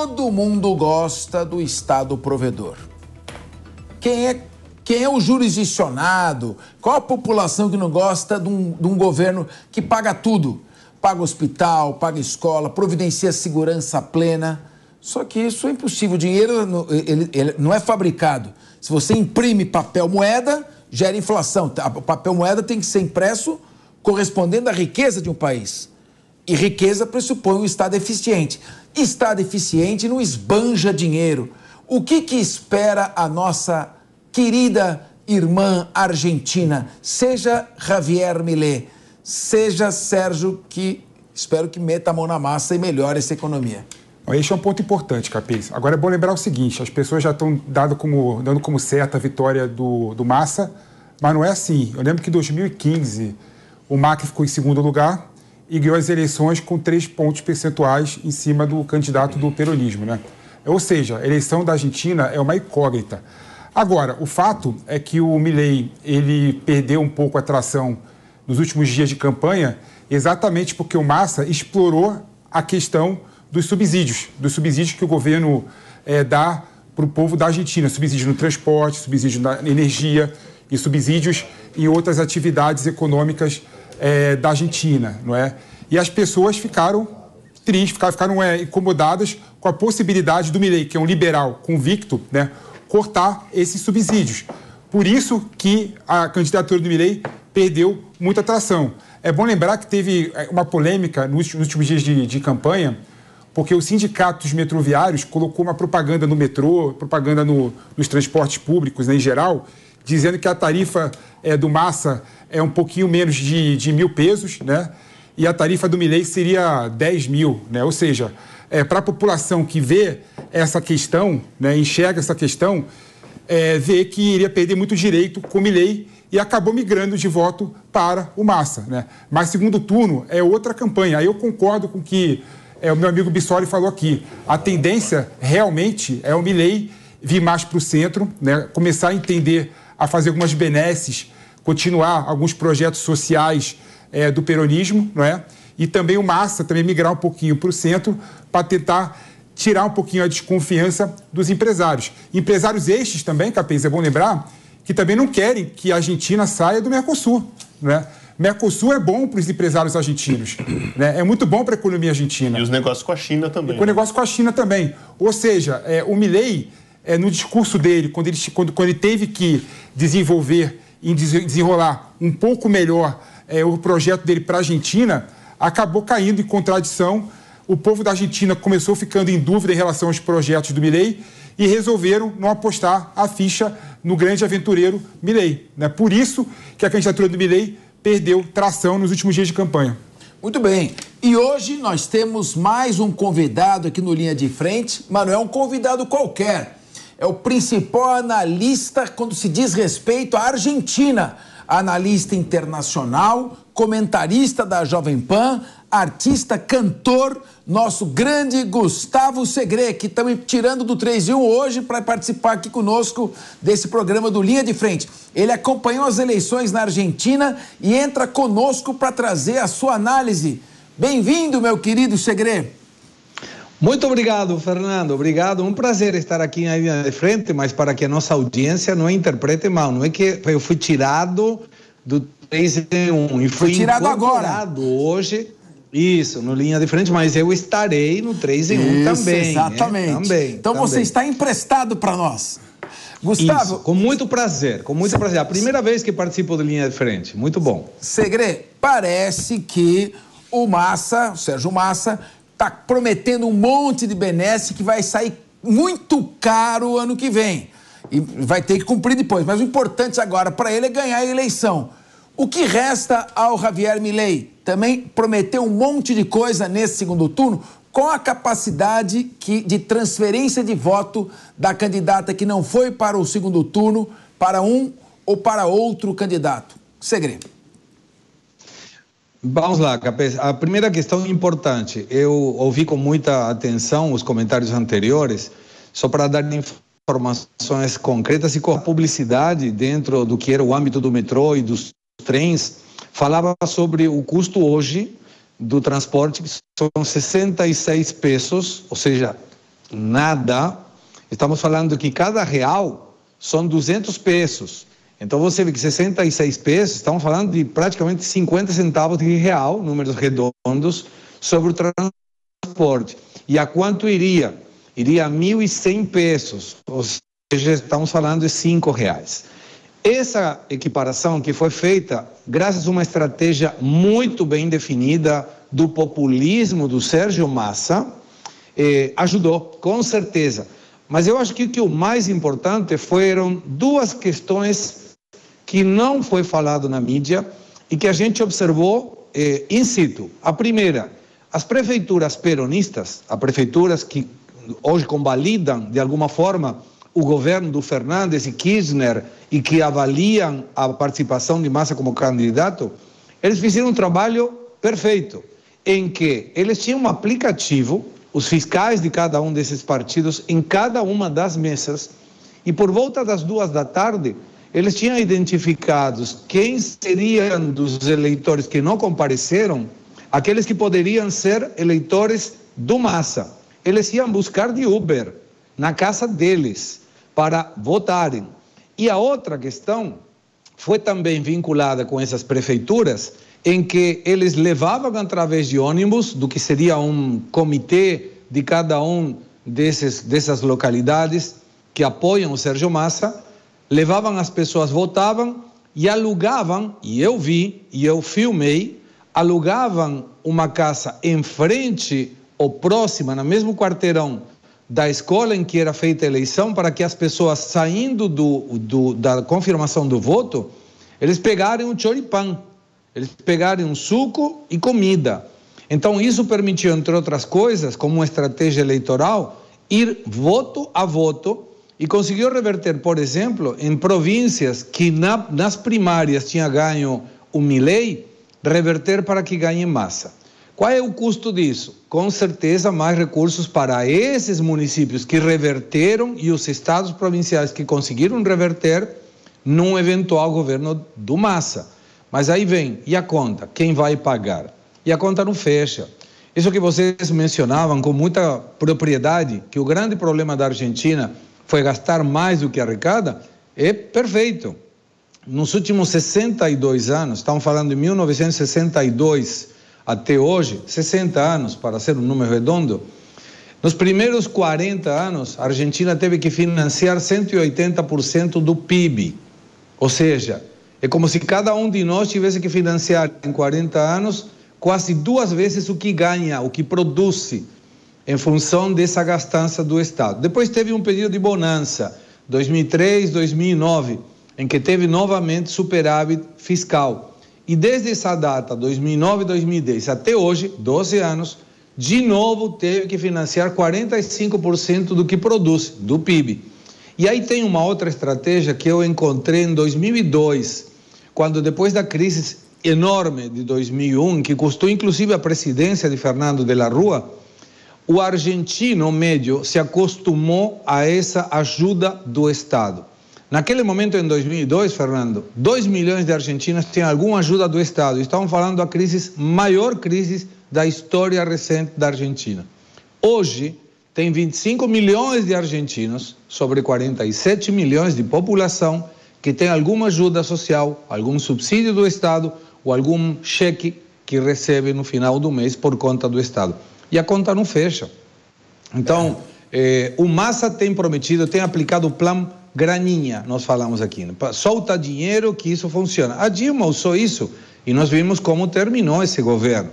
todo mundo gosta do Estado provedor. Quem é o jurisdicionado? Qual a população que não gosta de um governo que paga tudo? Paga hospital, paga escola, providencia segurança plena. Só que isso é impossível. O dinheiro ele não é fabricado. Se você imprime papel moeda, gera inflação. O papel moeda tem que ser impresso correspondendo à riqueza de um país. E riqueza pressupõe um Estado eficiente. Estado eficiente não esbanja dinheiro. O que espera a nossa querida irmã argentina? Seja Javier Milei, seja Sérgio, que espero que meta a mão na massa e melhore essa economia. Esse é um ponto importante, Capês. Agora é bom lembrar o seguinte, as pessoas já estão dando como certa a vitória do Massa, mas não é assim. Eu lembro que em 2015 o Macri ficou em segundo lugar e ganhou as eleições com 3 pontos percentuais em cima do candidato do peronismo, né? Ou seja, a eleição da Argentina é uma incógnita. Agora, o fato é que o Milei, ele perdeu um pouco a atração nos últimos dias de campanha, exatamente porque o Massa explorou a questão dos subsídios que o governo dá para o povo da Argentina, subsídio no transporte, subsídio na energia e subsídios em outras atividades econômicas da Argentina, não é? E as pessoas ficaram tristes, ficaram incomodadas com a possibilidade do Milei, que é um liberal convicto, né, cortar esses subsídios. Por isso que a candidatura do Milei perdeu muita atração. É bom lembrar que teve uma polêmica nos últimos dias de campanha, porque o Sindicato dos Metroviários colocou uma propaganda no metrô, propaganda nos transportes públicos, né, em geral, dizendo que a tarifa do Massa é um pouquinho menos de 1.000 pesos, né? E a tarifa do Milei seria 10 mil, né? Ou seja, para a população que vê essa questão, né, enxerga essa questão, vê que iria perder muito direito com o Milei e acabou migrando de voto para o Massa, né? Mas segundo turno é outra campanha. Aí eu concordo com o que o meu amigo Bissoli falou aqui. A tendência realmente é o Milei vir mais para o centro, né, começar a entender, a fazer algumas benesses, continuar alguns projetos sociais do peronismo, não é? E também o Massa também migrar um pouquinho para o centro para tentar tirar um pouquinho a desconfiança dos empresários. Empresários estes também, Capês, é bom lembrar, que também não querem que a Argentina saia do Mercosul, né? Mercosul é bom para os empresários argentinos, né? É muito bom para a economia argentina. E os negócios com a China também. E com o negócio com a China também. Ou seja, o Milei, no discurso dele, quando ele teve que desenrolar um pouco melhor o projeto dele para a Argentina, acabou caindo em contradição. O povo da Argentina começou ficando em dúvida em relação aos projetos do Milei e resolveram não apostar a ficha no grande aventureiro Milei, né? Por isso que a candidatura do Milei perdeu tração nos últimos dias de campanha. Muito bem. E hoje nós temos mais um convidado aqui no Linha de Frente, mas não é um convidado qualquer. É o principal analista quando se diz respeito à Argentina. Analista internacional, comentarista da Jovem Pan, artista, cantor, nosso grande Gustavo Segre, que estamos tirando do 3 em 1 hoje para participar aqui conosco desse programa do Linha de Frente. Ele acompanhou as eleições na Argentina e entra conosco para trazer a sua análise. Bem-vindo, meu querido Segre. Muito obrigado, Fernando. Obrigado. Um prazer estar aqui na Linha de Frente, mas para que a nossa audiência não interprete mal. Não é que eu fui tirado do 3 em 1 e fui tirado agora. Hoje. Isso, no Linha de Frente, mas eu estarei no 3 em 1 também. Exatamente. Também. Então você está emprestado para nós. Gustavo. Isso, com muito prazer, com muito prazer. A primeira vez que participo do Linha de Frente. Muito bom. Segre, parece que o Sérgio Massa, está prometendo um monte de benesse que vai sair muito caro ano que vem. E vai ter que cumprir depois. Mas o importante agora para ele é ganhar a eleição. O que resta ao Javier Milei? Também prometeu um monte de coisa nesse segundo turno, com a capacidade de transferência de voto da candidata que não foi para o segundo turno, para um ou para outro candidato. Segredo. Vamos lá, Capês. A primeira questão importante. Eu ouvi com muita atenção os comentários anteriores, só para dar informações concretas e com a publicidade dentro do que era o âmbito do metrô e dos trens, falava sobre o custo hoje do transporte, que são 66 pesos, ou seja, nada. Estamos falando que cada real são 200 pesos. Então você vê que 66 pesos, estamos falando de praticamente 50 centavos de real, números redondos, sobre o transporte. E a quanto iria? Iria a 1.100 pesos, ou seja, estamos falando de R$5. Essa equiparação que foi feita graças a uma estratégia muito bem definida do populismo do Sérgio Massa, ajudou, com certeza. Mas eu acho que o mais importante foram duas questões que não foi falado na mídia e que a gente observou in situ. A primeira, as prefeituras peronistas, as prefeituras que hoje convalidam de alguma forma o governo do Fernandes e Kirchner e que avaliam a participação de Massa como candidato, eles fizeram um trabalho perfeito, em que eles tinham um aplicativo, os fiscais de cada um desses partidos, em cada uma das mesas, e por volta das 14h, eles tinham identificados quem seriam dos eleitores que não compareceram, aqueles que poderiam ser eleitores do Massa. Eles iam buscar de Uber na casa deles para votarem. E a outra questão foi também vinculada com essas prefeituras, em que eles levavam através de ônibus, do que seria um comitê de cada um dessas localidades que apoiam o Sérgio Massa, levavam as pessoas, votavam e alugavam, e eu vi, e eu filmei, alugavam uma casa em frente ou próxima, no mesmo quarteirão da escola em que era feita a eleição, para que as pessoas saindo da confirmação do voto, eles pegarem um choripã, eles pegarem um suco e comida. Então isso permitiu, entre outras coisas, como uma estratégia eleitoral, ir voto a voto, e conseguiu reverter, por exemplo, em províncias que nas primárias tinha ganho o Milei, reverter para que ganhe Massa. Qual é o custo disso? Com certeza mais recursos para esses municípios que reverteram e os estados provinciais que conseguiram reverter num eventual governo do Massa. Mas aí vem, e a conta? Quem vai pagar? E a conta não fecha. Isso que vocês mencionavam com muita propriedade, que o grande problema da Argentina foi gastar mais do que arrecada, é perfeito. Nos últimos 62 anos, estamos falando de 1962 até hoje, 60 anos, para ser um número redondo, nos primeiros 40 anos, a Argentina teve que financiar 180% do PIB. Ou seja, é como se cada um de nós tivesse que financiar em 40 anos quase 2 vezes o que ganha, o que produz, em função dessa gastança do Estado. Depois teve um período de bonança, 2003, 2009, em que teve novamente superávit fiscal. E desde essa data, 2009, 2010, até hoje, 12 anos, de novo teve que financiar 45% do que produz, do PIB. E aí tem uma outra estratégia que eu encontrei em 2002, quando depois da crise enorme de 2001, que custou inclusive a presidência de Fernando de la Rúa, o argentino médio se acostumou a essa ajuda do Estado. Naquele momento, em 2002, Fernando, 2 milhões de argentinos tinham alguma ajuda do Estado. Estavam falando da maior crise da história recente da Argentina. Hoje, tem 25 milhões de argentinos, sobre 47 milhões de população, que tem alguma ajuda social, algum subsídio do Estado ou algum cheque que recebe no final do mês por conta do Estado. E a conta não fecha. Então, o Massa tem prometido, tem aplicado o plano graninha, nós falamos aqui, né? Solta dinheiro que isso funciona. A Dilma usou isso e nós vimos como terminou esse governo.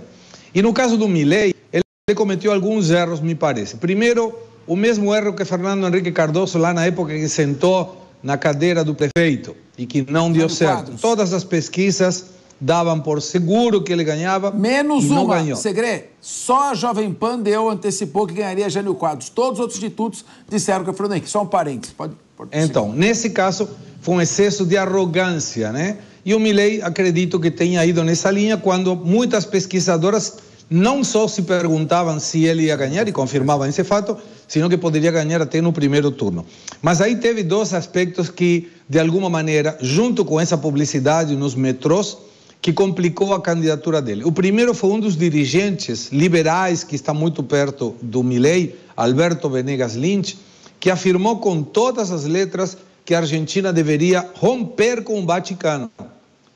E no caso do Milei, ele cometeu alguns erros, me parece. Primeiro, o mesmo erro que Fernando Henrique Cardoso lá na época que sentou na cadeira do prefeito e que não deu certo. Todas as pesquisas davam por seguro que ele ganhava. Menos e não uma, ganhou. Segre, só a Jovem Pan antecipou que ganharia Jânio Quadros. Todos os outros institutos disseram que é Fernando Henrique. Só um parênteses. Pode então, nesse caso, foi um excesso de arrogância, né? E o Milei, acredito que tenha ido nessa linha quando muitas pesquisadoras não só se perguntavam se ele ia ganhar e confirmavam esse fato, sino que poderia ganhar até no primeiro turno. Mas aí teve 2 aspectos que, de alguma maneira, junto com essa publicidade nos metrôs, que complicou a candidatura dele. O primeiro foi um dos dirigentes liberais que está muito perto do Milei, Alberto Venegas Lynch, que afirmou com todas as letras que a Argentina deveria romper com o Vaticano.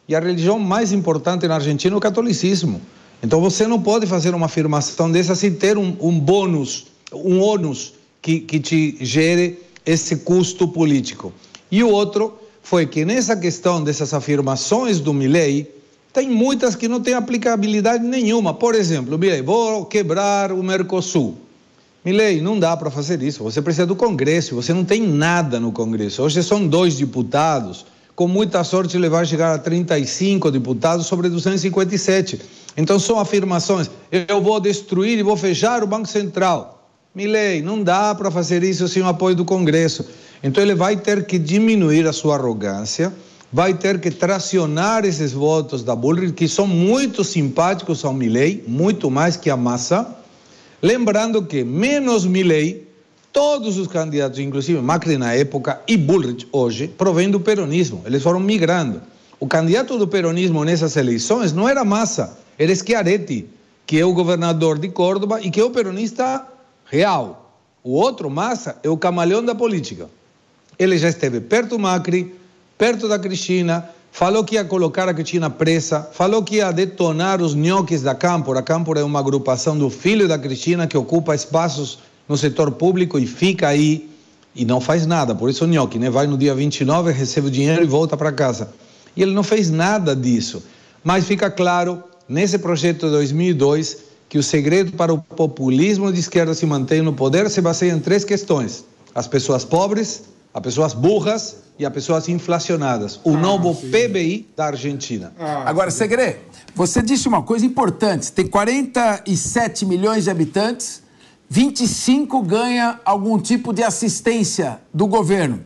E a religião mais importante na Argentina é o catolicismo. Então você não pode fazer uma afirmação dessa sem ter um bônus, um ônus que te gere esse custo político. E o outro foi que nessa questão dessas afirmações do Milei, tem muitas que não têm aplicabilidade nenhuma. Por exemplo, Milei, vou quebrar o Mercosul. Milei, não dá para fazer isso. Você precisa do Congresso, você não tem nada no Congresso. Hoje são 2 deputados. Com muita sorte ele vai chegar a 35 deputados sobre 257. Então são afirmações. Eu vou destruir e vou fechar o Banco Central. Milei, não dá para fazer isso sem o apoio do Congresso. Então ele vai ter que diminuir a sua arrogância, vai ter que tracionar esses votos da Bullrich, que são muito simpáticos ao Milei, muito mais que a Massa. Lembrando que, menos Milei, todos os candidatos, inclusive Macri na época e Bullrich hoje, provêm do peronismo. Eles foram migrando. O candidato do peronismo nessas eleições não era Massa, era Schiaretti, que é o governador de Córdoba e que é o peronista real. O outro, Massa, é o camaleão da política. Ele já esteve perto do Macri, perto da Cristina, falou que ia colocar a Cristina presa, falou que ia detonar os nhoques da Câmpora. A Câmpora é uma agrupação do filho da Cristina que ocupa espaços no setor público e fica aí e não faz nada. Por isso o nhoque, né? Vai no dia 29, recebe o dinheiro e volta para casa. E ele não fez nada disso. Mas fica claro, nesse projeto de 2002, que o segredo para o populismo de esquerda se manter no poder se baseia em 3 questões. As pessoas pobres, as pessoas burras e as pessoas inflacionadas. O novo PBI da Argentina. Agora, Segre, você disse uma coisa importante. Tem 47 milhões de habitantes, 25 ganha algum tipo de assistência do governo.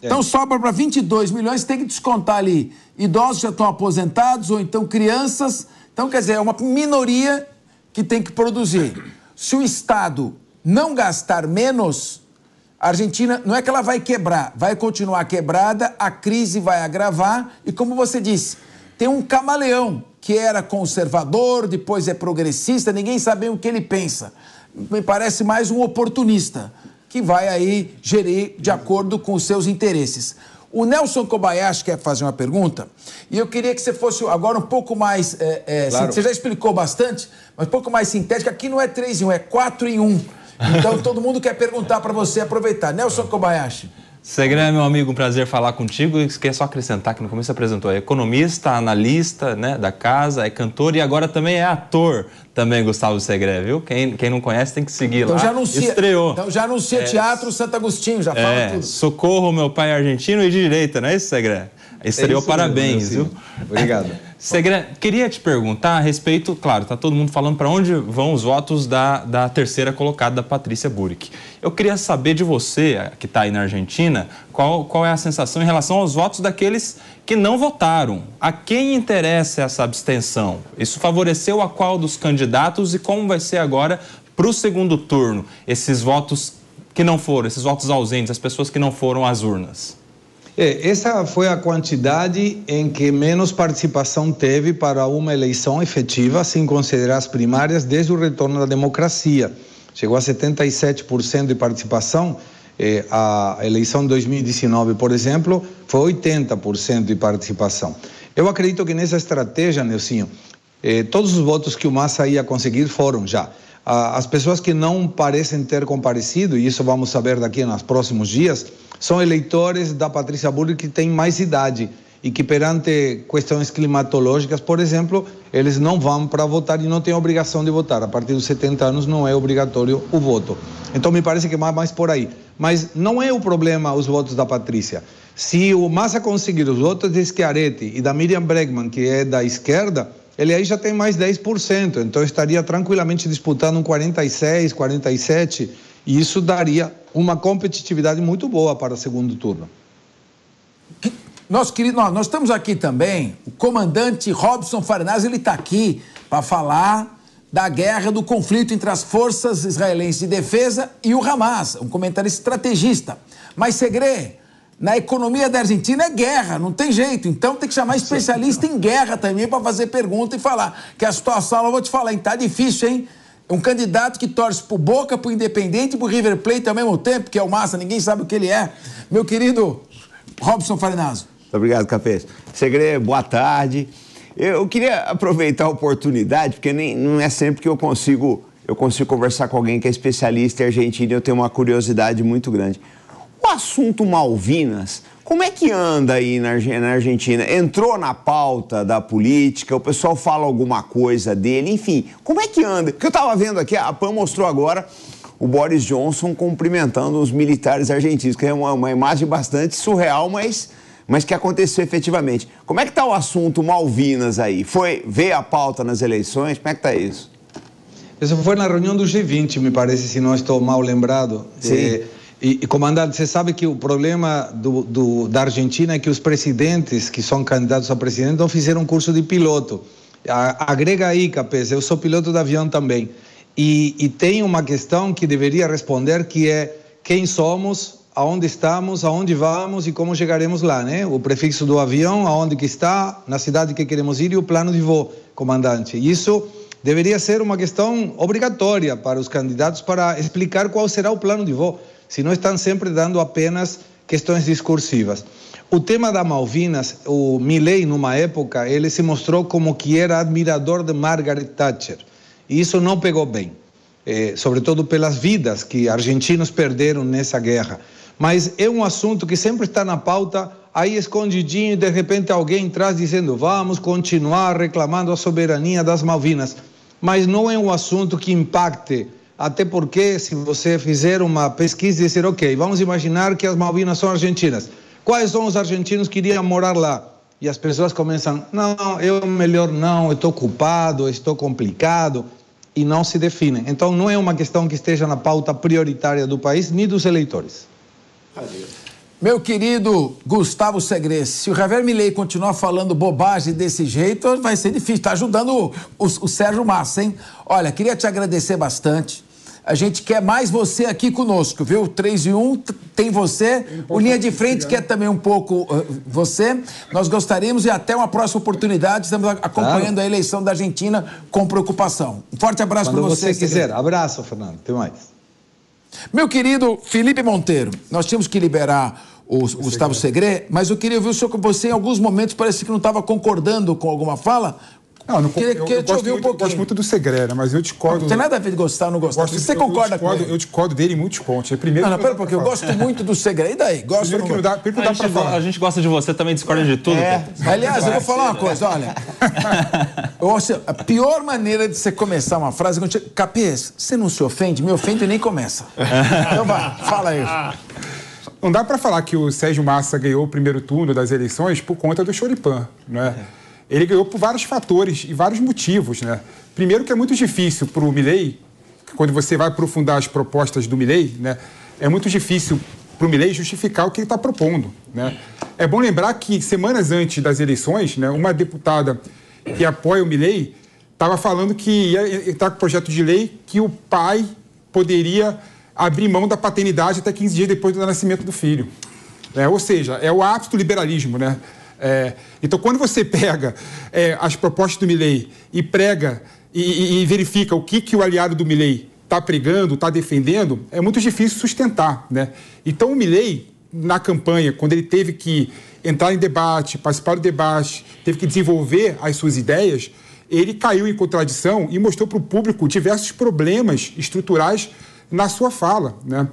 Então sobra para 22 milhões, tem que descontar ali idosos que já estão aposentados ou então crianças. Então, quer dizer, é uma minoria que tem que produzir. Se o Estado não gastar menos, a Argentina, não é que ela vai quebrar, vai continuar quebrada, a crise vai agravar e, como você disse, tem um camaleão que era conservador, depois é progressista, ninguém sabe o que ele pensa. Me parece mais um oportunista que vai aí gerir de acordo com os seus interesses. O Nelson Kobayashi quer fazer uma pergunta e eu queria que você fosse agora um pouco mais... Claro. Você já explicou bastante, mas um pouco mais sintético. Aqui não é 3 em 1, é 4 em 1. Então, todo mundo quer perguntar para você aproveitar. Nelson Kobayashi. Segre, meu amigo, um prazer falar contigo. E queria só acrescentar que no começo você apresentou, é economista, analista, né, da casa, é cantor e agora também é ator também, Gustavo Segre, viu? Quem não conhece tem que seguir então, lá. Já anuncia, estreou. Então já anuncia Teatro Santo Agostinho, já fala tudo. Socorro, meu pai é argentino e de direita, não é isso, Segre? Estreou, isso parabéns, mesmo, viu? Obrigado. Segre, queria te perguntar a respeito, claro, tá todo mundo falando para onde vão os votos da terceira colocada, da Patrícia Bullrich. Eu queria saber de você, que está aí na Argentina, qual é a sensação em relação aos votos daqueles que não votaram. A quem interessa essa abstenção? Isso favoreceu a qual dos candidatos e como vai ser agora para o segundo turno esses votos que não foram, esses votos ausentes, as pessoas que não foram às urnas? Essa foi a quantidade em que menos participação teve para uma eleição efetiva, sem considerar as primárias, desde o retorno da democracia. Chegou a 77% de participação. A eleição de 2019, por exemplo, foi 80% de participação. Eu acredito que nessa estratégia, Nelsinho, todos os votos que o Massa ia conseguir foram já. As pessoas que não parecem ter comparecido, e isso vamos saber daqui nos próximos dias, são eleitores da Patrícia Bullrich que têm mais idade e que perante questões climatológicas, por exemplo, eles não vão para votar e não têm obrigação de votar. A partir dos 70 anos não é obrigatório o voto. Então me parece que mais por aí. Mas não é o problema os votos da Patrícia. Se o Massa conseguir os votos de Schiaretti e da Miriam Bregman, que é da esquerda, ele aí já tem mais 10%, então estaria tranquilamente disputando um 46, 47, e isso daria uma competitividade muito boa para o segundo turno. Nosso querido, nós estamos aqui também, o comandante Robson Farnaz, ele está aqui para falar da guerra, do conflito entre as forças israelenses de defesa e o Hamas, um comentarista estrategista. Mas, Segre, Na economia da Argentina é guerra, não tem jeito. Então tem que chamar especialista em guerra também para fazer pergunta e falar. Que a situação, eu vou te falar, hein, tá difícil, hein? Um candidato que torce pro Boca, pro Independente e pro River Plate ao mesmo tempo, que é o Massa, ninguém sabe o que ele é. Meu querido Robson Farinazzo. Muito obrigado, Capês. Segre, boa tarde. Eu queria aproveitar a oportunidade, porque não é sempre que eu consigo conversar com alguém que é especialista em Argentina e eu tenho uma curiosidade muito grande. O assunto Malvinas, como é que anda aí na Argentina? Entrou na pauta da política? O pessoal fala alguma coisa dele? Enfim, como é que anda? Porque eu estava vendo aqui, a PAN mostrou agora o Boris Johnson cumprimentando os militares argentinos, que é uma imagem bastante surreal, mas que aconteceu efetivamente. Como é que está o assunto Malvinas aí? Veio a pauta nas eleições? Como é que está isso? Isso foi na reunião do G20, me parece, se não estou mal lembrado. Sim. E comandante, você sabe que o problema da Argentina é que os presidentes que são candidatos a presidente não fizeram um curso de piloto. Agrega aí, Capês, eu sou piloto de avião também. E tem uma questão que deveria responder, que é quem somos, aonde estamos, aonde vamos e como chegaremos lá, né? O prefixo do avião, aonde que está, na cidade que queremos ir e o plano de voo, comandante. Isso deveria ser uma questão obrigatória para os candidatos para explicar qual será o plano de voo. Se não estão sempre dando apenas questões discursivas. O tema da Malvinas, o Milei, numa época, ele se mostrou como que era admirador de Margaret Thatcher. E isso não pegou bem, sobretudo pelas vidas que argentinos perderam nessa guerra. Mas é um assunto que sempre está na pauta, aí escondidinho, e de repente alguém traz dizendo vamos continuar reclamando a soberania das Malvinas. Mas não é um assunto que impacte. Até porque, se você fizer uma pesquisa e dizer, ok, vamos imaginar que as Malvinas são argentinas. Quais são os argentinos que iriam morar lá? E as pessoas começam, não, eu melhor não, eu estou ocupado, estou complicado, e não se definem. Então, não é uma questão que esteja na pauta prioritária do país, nem dos eleitores. Meu querido Gustavo Segre, se o Javier Milei continuar falando bobagem desse jeito, vai ser difícil. Está ajudando o Sérgio Massa, hein? Olha, queria te agradecer bastante. A gente quer mais você aqui conosco, viu? 3 em 1 tem você. O Linha de Frente quer também um pouco você. Nós gostaríamos e até uma próxima oportunidade. Estamos acompanhando a eleição da Argentina com preocupação. Um forte abraço para você. Quando você quiser. Abraço, Fernando. Até mais. Meu querido Felipe Monteiro, nós tínhamos que liberar o Gustavo Segre, mas eu queria ouvir o senhor com você. Em alguns momentos parece que não estava concordando com alguma fala. Não, eu gosto muito do Segre, mas eu discordo. Não tem nada a ver de gostar ou não gostar. Você concorda com ele? Eu discordo dele em muitos pontos. Primeiro, não, pera um pouquinho, eu gosto muito do Segre. E daí? Gosto que não dá pra falar. A gente gosta de você, também discorda de tudo. Aliás, eu vou falar uma coisa, olha. A pior maneira de você começar uma frase é quando você... Capês, você não se ofende? Me ofende e nem começa. Então vai, fala aí. Não dá para falar que o Sérgio Massa ganhou o primeiro turno das eleições por conta do choripã, não é? Ele ganhou por vários fatores e vários motivos, né? Primeiro que é muito difícil para o Milei, quando você vai aprofundar as propostas do Milei, né? É muito difícil para o Milei justificar o que ele está propondo, né? É bom lembrar que semanas antes das eleições, né, uma deputada que apoia o Milei estava falando que ia entrar com o projeto de lei que o pai poderia abrir mão da paternidade até 15 dias depois do nascimento do filho. Ou seja, é o ápice do liberalismo, né? Então, quando você pega as propostas do Milei e prega e verifica o que o aliado do Milei está pregando, está defendendo, é muito difícil sustentar, né? Então, o Milei, na campanha, quando ele teve que entrar em debate, participar do debate, teve que desenvolver as suas ideias, ele caiu em contradição e mostrou para o público diversos problemas estruturais na sua fala, né?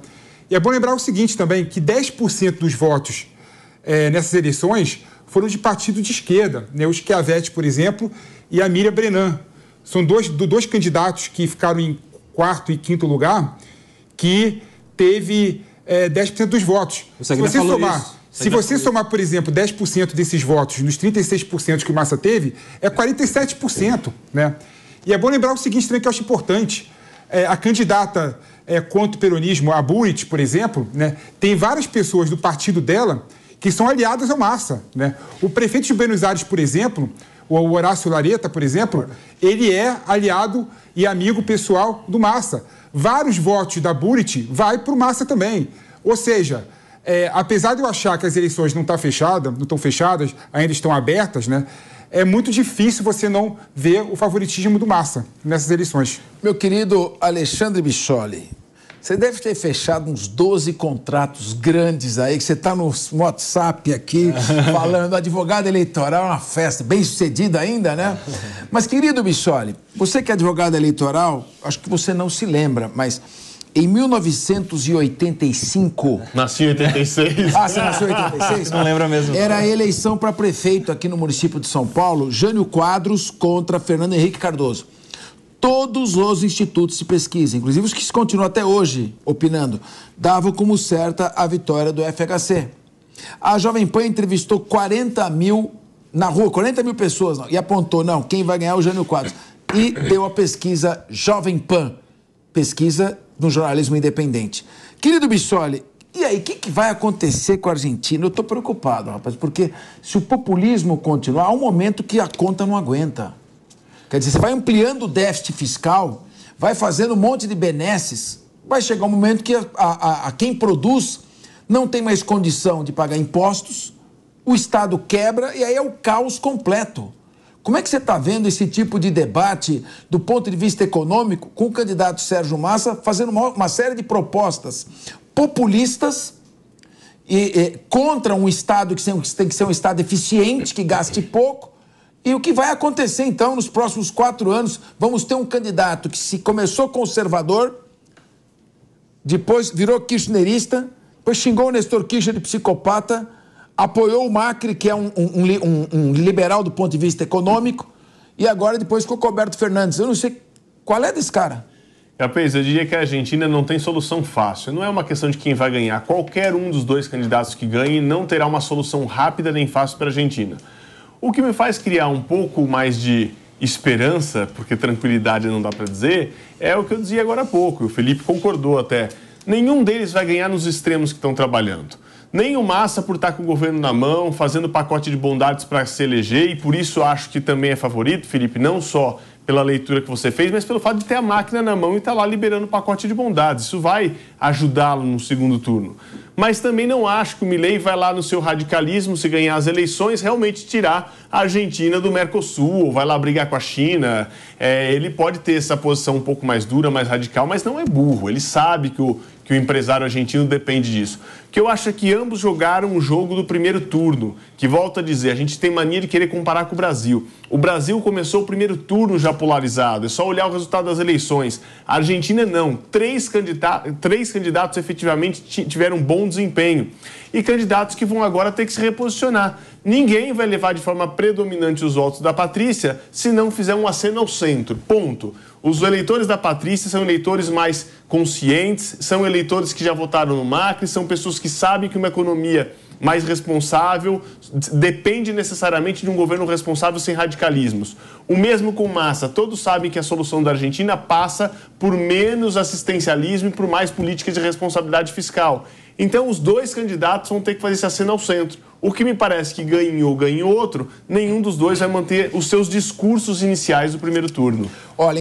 E é bom lembrar o seguinte também, que 10% dos votos nessas eleições foram de partido de esquerda, né? O Schiavetti, por exemplo, e a Miriam Brennan. São dois candidatos que ficaram em 4º e 5º lugar, que teve 10% dos votos. Se você somar, por exemplo, 10% desses votos nos 36% que o Massa teve, é 47%, né? E é bom lembrar o seguinte também, que eu acho importante. A candidata contra o peronismo, a Burrit, por exemplo, né, tem várias pessoas do partido dela que são aliadas ao Massa, né? O prefeito de Buenos Aires, por exemplo, o Horácio Lareta, por exemplo, ele é aliado e amigo pessoal do Massa. Vários votos da Burrit vai para o Massa também. Ou seja, apesar de eu achar que as eleições não estão fechadas, ainda estão abertas, né? É muito difícil você não ver o favoritismo do Massa nessas eleições. Meu querido Alexandre Bissoli, você deve ter fechado uns 12 contratos grandes aí, que você está no WhatsApp aqui, falando advogado eleitoral, uma festa bem sucedida ainda, né? Mas, querido Bissoli, você que é advogado eleitoral, acho que você não se lembra, mas em 1985... Nasci em 86. Ah, você nasceu em 86? Não lembra mesmo. Era a eleição para prefeito aqui no município de São Paulo, Jânio Quadros contra Fernando Henrique Cardoso. Todos os institutos de pesquisa, inclusive os que continuam até hoje opinando, davam como certa a vitória do FHC. A Jovem Pan entrevistou 40 mil na rua, 40 mil pessoas, não, e apontou, não, quem vai ganhar é o Jânio Quadros. E deu a pesquisa Jovem Pan, pesquisa no jornalismo independente. Querido Bissoli, e aí, o que vai acontecer com a Argentina? Eu estou preocupado, rapaz, porque se o populismo continuar, há um momento que a conta não aguenta. Quer dizer, você vai ampliando o déficit fiscal, vai fazendo um monte de benesses, vai chegar um momento que quem produz não tem mais condição de pagar impostos, o Estado quebra e aí é o caos completo. Como é que você está vendo esse tipo de debate do ponto de vista econômico com o candidato Sérgio Massa fazendo uma série de propostas populistas contra um Estado que tem que ser um Estado eficiente, que gaste pouco? E o que vai acontecer, então, nos próximos 4 anos? Vamos ter um candidato que se começou conservador, depois virou kirchnerista, depois xingou o Nestor Kirchner de psicopata, apoiou o Macri, que é um liberal do ponto de vista econômico, e agora depois ficou com o Alberto Fernandes. Eu não sei qual é desse cara. Capês, eu diria que a Argentina não tem solução fácil. Não é uma questão de quem vai ganhar. Qualquer um dos dois candidatos que ganhe não terá uma solução rápida nem fácil para a Argentina. O que me faz criar um pouco mais de esperança, porque tranquilidade não dá para dizer, é o que eu dizia agora há pouco, e o Felipe concordou até. Nenhum deles vai ganhar nos extremos que estão trabalhando. Nem o Massa por estar com o governo na mão, fazendo pacote de bondades para se eleger, e por isso acho que também é favorito, Felipe, não só pela leitura que você fez, mas pelo fato de ter a máquina na mão e estar lá liberando o pacote de bondades. Isso vai ajudá-lo no segundo turno. Mas também não acho que o Milei vai lá no seu radicalismo, se ganhar as eleições, realmente tirar a Argentina do Mercosul, ou vai lá brigar com a China. Ele pode ter essa posição um pouco mais dura, mais radical, mas não é burro. Ele sabe que o empresário argentino depende disso. O que eu acho é que ambos jogaram o jogo do primeiro turno, que, volto a dizer, a gente tem mania de querer comparar com o Brasil. O Brasil começou o primeiro turno já polarizado, é só olhar o resultado das eleições. A Argentina não. Três candidatos efetivamente tiveram bom desempenho. E candidatos que vão agora ter que se reposicionar. Ninguém vai levar de forma predominante os votos da Patrícia se não fizer um aceno ao centro. Ponto. Os eleitores da Patrícia são eleitores mais conscientes, são eleitores que já votaram no Macri, são pessoas que sabem que uma economia mais responsável depende necessariamente de um governo responsável sem radicalismos. O mesmo com Massa. Todos sabem que a solução da Argentina passa por menos assistencialismo e por mais políticas de responsabilidade fiscal. Então, os dois candidatos vão ter que fazer esse aceno ao centro. O que me parece que ganhe outro, nenhum dos dois vai manter os seus discursos iniciais do primeiro turno. Olha,